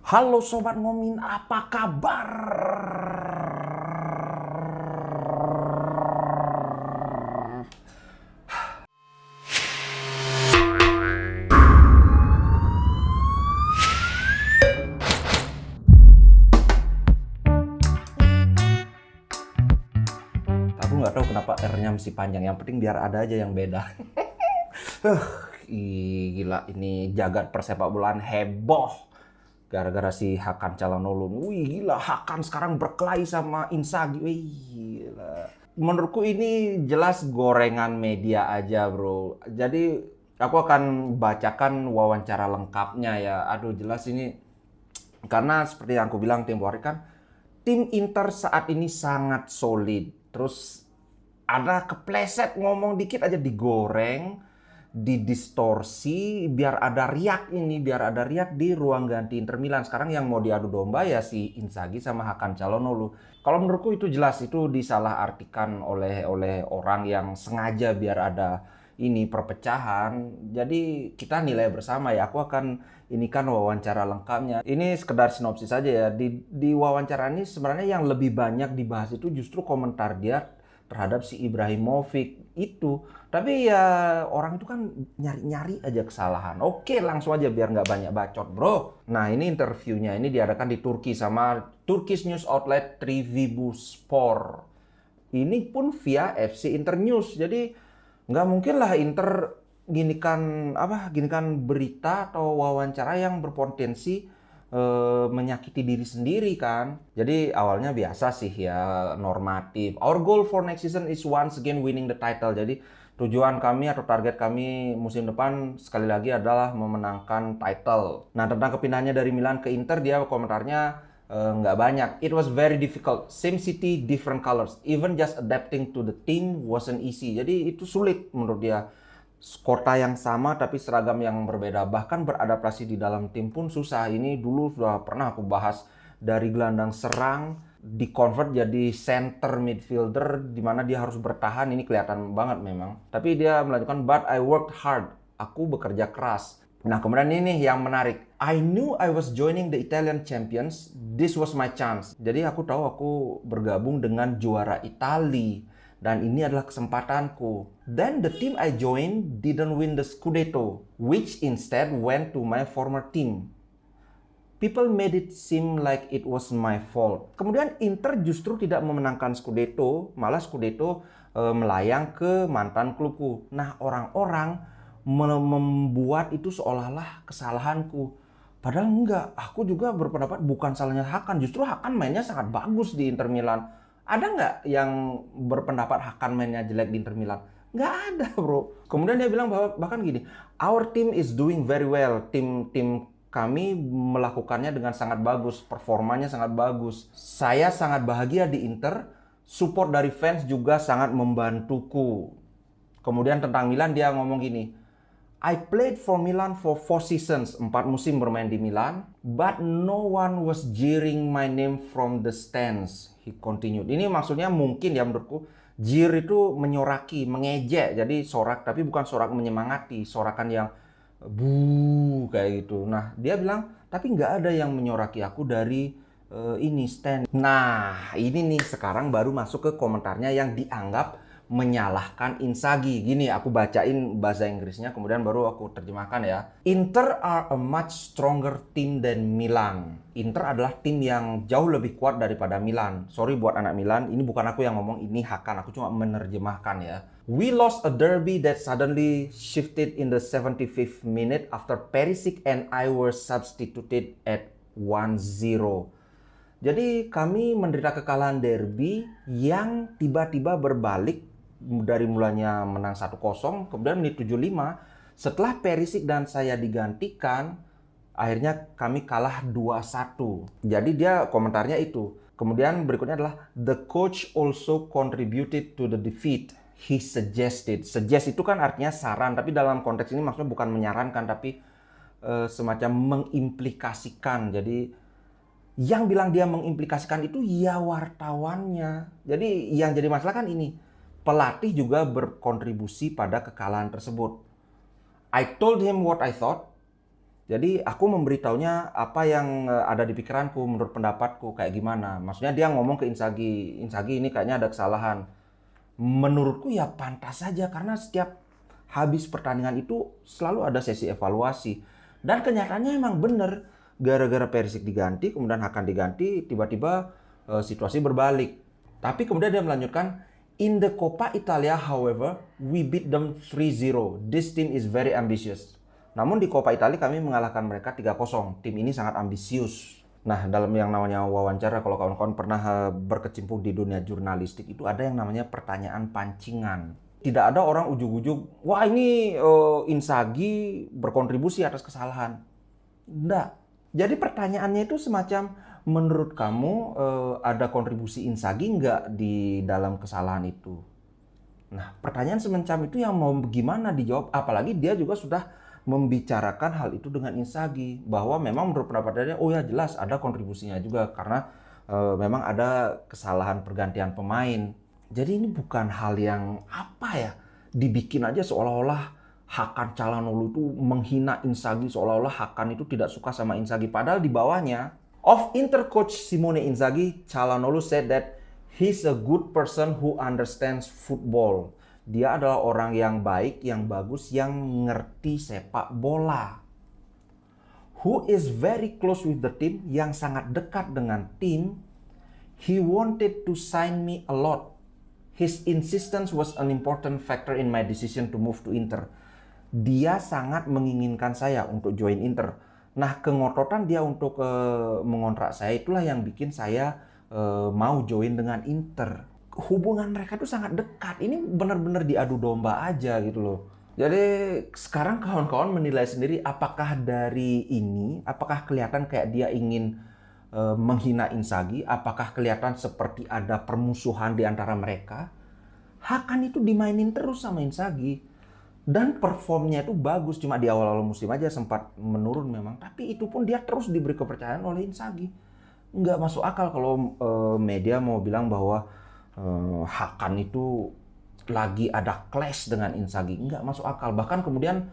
Halo Sobat Ngomin, apa kabar? Aku nggak tahu kenapa R-nya mesti panjang, yang penting biar ada aja yang beda. Huh, Gila ini jagat persepak bolaan heboh. Gara-gara si Hakan Calhanoglu. Wih gila, Hakan sekarang berkelahi sama Inzaghi. Wih gila. Menurutku ini jelas gorengan media aja bro. Jadi aku akan bacakan wawancara lengkapnya ya. Aduh jelas ini. Karena seperti yang aku bilang tempo hari kan. Tim Inter saat ini sangat solid. Terus ada kepleset ngomong dikit aja digoreng, didistorsi, biar ada riak ini, biar ada riak di ruang ganti Inter Milan. Sekarang yang mau diadu domba ya si Inzaghi sama Hakan Calhanoglu. Kalau menurutku itu jelas itu disalahartikan oleh orang yang sengaja biar ada ini perpecahan. Jadi kita nilai bersama ya. Aku akan ini kan wawancara lengkapnya. Ini sekedar sinopsis saja ya. Di wawancara ini sebenarnya yang lebih banyak dibahas itu justru komentar dia terhadap si Ibrahimovic itu. Tapi ya orang itu kan nyari-nyari aja kesalahan. Oke langsung aja biar nggak banyak bacot bro. Nah ini interviewnya ini diadakan di Turki sama Turkish news outlet Trivibus Spor. Ini pun via FC Internews. Jadi nggak mungkin lah Inter ginikan berita atau wawancara yang berpotensi menyakiti diri sendiri kan. Jadi awalnya biasa sih ya, normatif. Our goal for next season is once again winning the title. Jadi tujuan kami atau target kami musim depan sekali lagi adalah memenangkan title. Nah tentang kepindahannya dari Milan ke Inter, dia komentarnya nggak banyak. It was very difficult. Same city, different colors. Even just adapting to the team wasn't easy. Jadi itu sulit menurut dia. Kota yang sama tapi seragam yang berbeda. Bahkan beradaptasi di dalam tim pun susah. Ini dulu sudah pernah aku bahas, dari gelandang serang di convert jadi center midfielder di mana dia harus bertahan. Ini kelihatan banget memang. Tapi dia melanjutkan, but I worked hard. Aku bekerja keras. Nah kemudian ini yang menarik. I knew I was joining the Italian champions. This was my chance. Jadi aku tahu aku bergabung dengan juara Italia. Dan ini adalah kesempatanku. Then the team I joined didn't win the Scudetto, which instead went to my former team. People made it seem like it was my fault. Kemudian Inter justru tidak memenangkan Scudetto, malah Scudetto melayang ke mantan klubku. Nah orang-orang membuat itu seolah-olah kesalahanku. Padahal enggak, aku juga berpendapat bukan salahnya Hakan. Justru Hakan mainnya sangat bagus di Inter Milan. Ada nggak yang berpendapat Hakan mainnya jelek di Inter Milan? Nggak ada bro. Kemudian dia bilang bahwa bahkan gini, our team is doing very well. Tim kami melakukannya dengan sangat bagus, performanya sangat bagus. Saya sangat bahagia di Inter, support dari fans juga sangat membantuku. Kemudian tentang Milan dia ngomong gini, I played for Milan for 4 seasons, 4 musim bermain di Milan, but no one was jeering my name from the stands. He continued. Ini maksudnya mungkin ya menurutku, jeer itu menyoraki, mengejek, jadi sorak, tapi bukan sorak menyemangati, sorakan yang bu kayak gitu. Nah dia bilang, tapi nggak ada yang menyoraki aku dari ini stand. Nah ini nih sekarang baru masuk ke komentarnya yang dianggap menyalahkan Inzaghi. Gini aku bacain bahasa Inggrisnya kemudian baru aku terjemahkan ya. Inter are a much stronger team than Milan. Inter adalah tim yang jauh lebih kuat daripada Milan. Sorry buat anak Milan, ini bukan aku yang ngomong, ini Hakan, aku cuma menerjemahkan ya. We lost a derby that suddenly shifted in the 75th minute after Perisic and I were substituted at 1-0. Jadi kami menderita kekalahan derby yang tiba-tiba berbalik dari mulanya menang 1-0, kemudian menit 75 setelah Perisic dan saya digantikan, akhirnya kami kalah 2-1. Jadi dia komentarnya itu. Kemudian berikutnya adalah the coach also contributed to the defeat. He suggested. Suggest itu kan artinya saran, tapi dalam konteks ini maksudnya bukan menyarankan tapi semacam mengimplikasikan. Jadi yang bilang dia mengimplikasikan itu ya wartawannya. Jadi yang jadi masalah kan ini, pelatih juga berkontribusi pada kekalahan tersebut. I told him what I thought. Jadi aku memberitahunya apa yang ada di pikiranku, menurut pendapatku kayak gimana. Maksudnya dia ngomong ke Inzaghi, Inzaghi ini kayaknya ada kesalahan. Menurutku ya pantas saja karena setiap habis pertandingan itu selalu ada sesi evaluasi. Dan kenyataannya emang bener. Gara-gara Perisic diganti, kemudian Hakan diganti, tiba-tiba situasi berbalik. Tapi kemudian dia melanjutkan, in the Coppa Italia, however, we beat them 3-0. This team is very ambitious. Namun di Coppa Italia kami mengalahkan mereka 3-0. Tim ini sangat ambisius. Nah, dalam yang namanya wawancara, kalau kawan-kawan pernah berkecimpung di dunia jurnalistik, itu ada yang namanya pertanyaan pancingan. Tidak ada orang ujug-ujug, wah ini Inzaghi berkontribusi atas kesalahan. Enggak. Jadi pertanyaannya itu semacam, menurut kamu ada kontribusi Inzaghi nggak di dalam kesalahan itu? Nah, pertanyaan semacam itu yang mau gimana dijawab, apalagi dia juga sudah membicarakan hal itu dengan Inzaghi, bahwa memang menurut pendapatnya, oh ya jelas ada kontribusinya juga, karena memang ada kesalahan pergantian pemain. Jadi ini bukan hal yang apa ya, dibikin aja seolah-olah Hakan Calhanoglu itu menghina Inzaghi, seolah-olah Hakan itu tidak suka sama Inzaghi. Padahal di bawahnya, of Inter coach Simone Inzaghi, Calhanoglu said that he's a good person who understands football. Dia adalah orang yang baik, yang bagus, yang ngerti sepak bola. Who is very close with the team, yang sangat dekat dengan tim. He wanted to sign me a lot. His insistence was an important factor in my decision to move to Inter. Dia sangat menginginkan saya untuk join Inter. Nah, kengototan dia untuk mengontrak saya itulah yang bikin saya mau join dengan Inter. Hubungan mereka itu sangat dekat. Ini benar-benar diadu domba aja gitu loh. Jadi sekarang kawan-kawan menilai sendiri apakah dari ini, apakah kelihatan kayak dia ingin menghina Inzaghi, apakah kelihatan seperti ada permusuhan di antara mereka. Hakan itu dimainin terus sama Inzaghi. Dan performnya itu bagus, cuma di awal-awal musim aja sempat menurun memang. Tapi itu pun dia terus diberi kepercayaan oleh Inzaghi. Nggak masuk akal kalau media mau bilang bahwa Hakan itu lagi ada clash dengan Inzaghi. Nggak masuk akal. Bahkan kemudian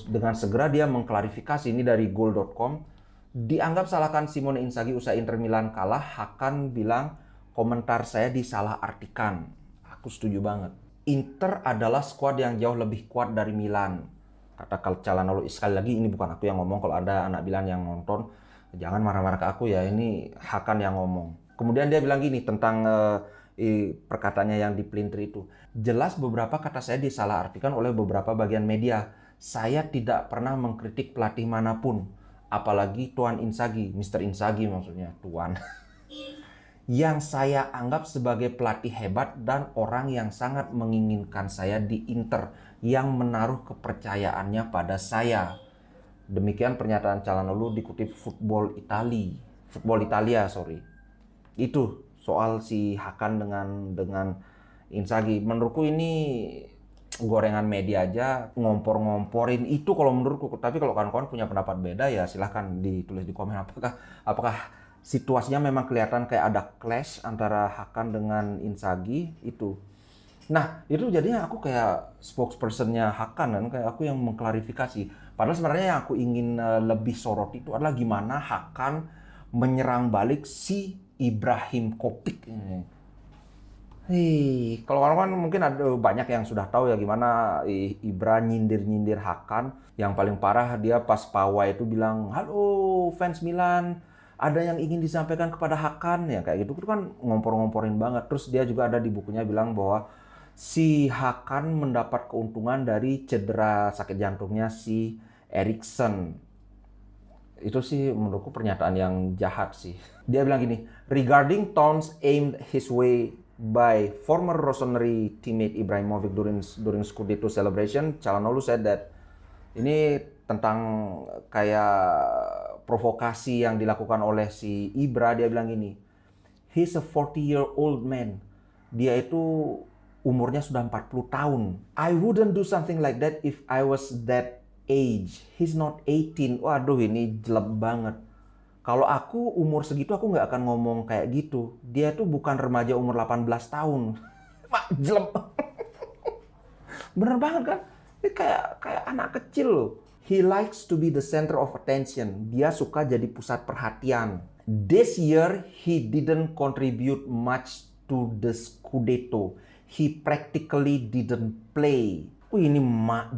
dengan segera dia mengklarifikasi, ini dari goal.com, dianggap salahkan Simone Inzaghi usai Inter Milan kalah. Hakan bilang komentar saya disalah artikan. Aku setuju banget. Inter adalah skuad yang jauh lebih kuat dari Milan. Kata Calhanoglu, sekali lagi ini bukan aku yang ngomong, kalau ada anak Milan yang nonton, jangan marah-marah ke aku ya, ini Hakan yang ngomong. Kemudian dia bilang gini tentang perkataannya yang dipelintir itu. Jelas beberapa kata saya disalahartikan oleh beberapa bagian media. Saya tidak pernah mengkritik pelatih manapun, apalagi Tuan Inzaghi, Mr. Inzaghi maksudnya, Tuan. Yang saya anggap sebagai pelatih hebat dan orang yang sangat menginginkan saya di Inter, yang menaruh kepercayaannya pada saya. Demikian pernyataan Calhanoglu dikutip Football Italia. Itu soal si Hakan dengan Inzaghi. Menurutku ini gorengan media aja, ngompor-ngomporin itu kalau menurutku. Tapi kalau kawan-kawan punya pendapat beda ya silahkan ditulis di komen. Apakah situasinya memang kelihatan kayak ada clash antara Hakan dengan Inzaghi itu. Nah, itu jadinya aku kayak spokespersonnya Hakan kan, kayak aku yang mengklarifikasi. Padahal sebenarnya yang aku ingin lebih sorot itu adalah gimana Hakan menyerang balik si Ibrahim Kopik ini. Kalau kawan-kawan mungkin ada banyak yang sudah tahu ya gimana Ibra nyindir-nyindir Hakan. Yang paling parah dia pas pawai itu bilang, "Halo fans Milan, ada yang ingin disampaikan kepada Hakan," ya kayak gitu. Itu kan ngompor-ngomporin banget. Terus dia juga ada di bukunya bilang bahwa si Hakan mendapat keuntungan dari cedera sakit jantungnya si Eriksen. Itu sih menurutku pernyataan yang jahat sih. Dia bilang gini, regarding taunts aimed his way by former Rossoneri teammate Ibrahimovic during Scudetto celebration, Calhanoglu said that ini tentang kayak provokasi yang dilakukan oleh si Ibra. Dia bilang gini, he's a 40-year-old man. Dia itu umurnya sudah 40 tahun. I wouldn't do something like that if I was that age. He's not 18. Waduh, ini jelek banget. Kalau aku umur segitu aku nggak akan ngomong kayak gitu. Dia tuh bukan remaja umur 18 tahun. Mak, jelek. Bener banget kan? Ini kayak anak kecil loh. He likes to be the center of attention. Dia suka jadi pusat perhatian. This year, he didn't contribute much to the Scudetto. He practically didn't play. Ini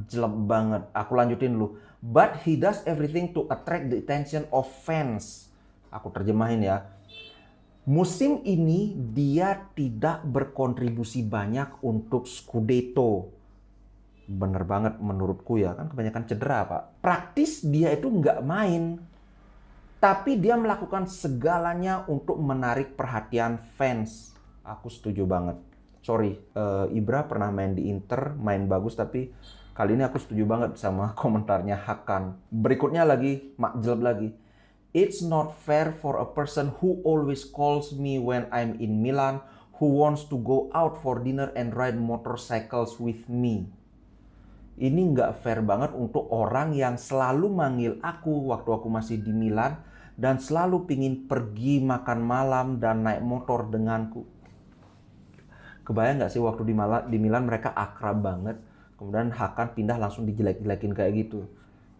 jelek banget. Aku lanjutin dulu. But he does everything to attract the attention of fans. Aku terjemahin ya. Musim ini dia tidak berkontribusi banyak untuk Scudetto. Bener banget menurutku ya, kan kebanyakan cedera Pak. Praktis dia itu nggak main. Tapi dia melakukan segalanya untuk menarik perhatian fans. Aku setuju banget. Sorry, Ibra pernah main di Inter, main bagus, tapi kali ini aku setuju banget sama komentarnya Hakan. Berikutnya lagi, jelek lagi. It's not fair for a person who always calls me when I'm in Milan, who wants to go out for dinner and ride motorcycles with me. Ini nggak fair banget untuk orang yang selalu manggil aku waktu aku masih di Milan dan selalu pingin pergi makan malam dan naik motor denganku. Kebayang nggak sih waktu di Milan mereka akrab banget, kemudian Hakan pindah langsung dijelek-jelekin kayak gitu.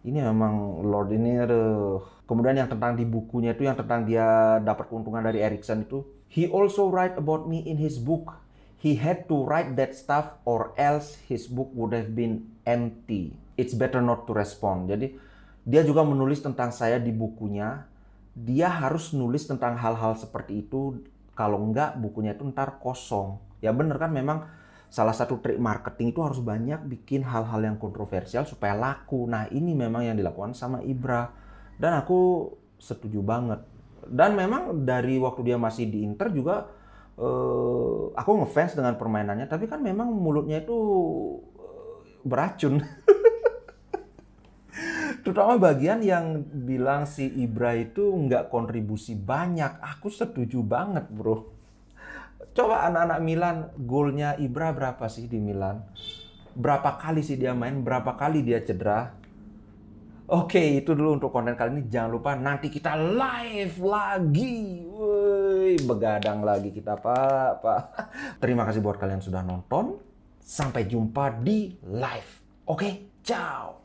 Ini memang Lord ini aduh. Kemudian yang tentang di bukunya itu, yang tentang dia dapat keuntungan dari Eriksen itu, he also write about me in his book. He had to write that stuff or else his book would have been empty. It's better not to respond. Jadi dia juga menulis tentang saya di bukunya. Dia harus nulis tentang hal-hal seperti itu. Kalau enggak bukunya itu ntar kosong. Ya bener kan, memang salah satu trik marketing itu harus banyak bikin hal-hal yang kontroversial supaya laku. Nah ini memang yang dilakukan sama Ibra. Dan aku setuju banget. Dan memang dari waktu dia masih di Inter juga aku ngefans dengan permainannya, tapi kan memang mulutnya itu beracun. Terutama bagian yang bilang si Ibra itu nggak kontribusi banyak. Aku setuju banget bro. Coba anak-anak Milan, golnya Ibra berapa sih di Milan? Berapa kali sih dia main? Berapa kali dia cedera? Oke, itu dulu untuk konten kali ini. Jangan lupa nanti kita live lagi. Woi, begadang lagi kita, Pak. Terima kasih buat kalian sudah nonton. Sampai jumpa di live. Oke, ciao.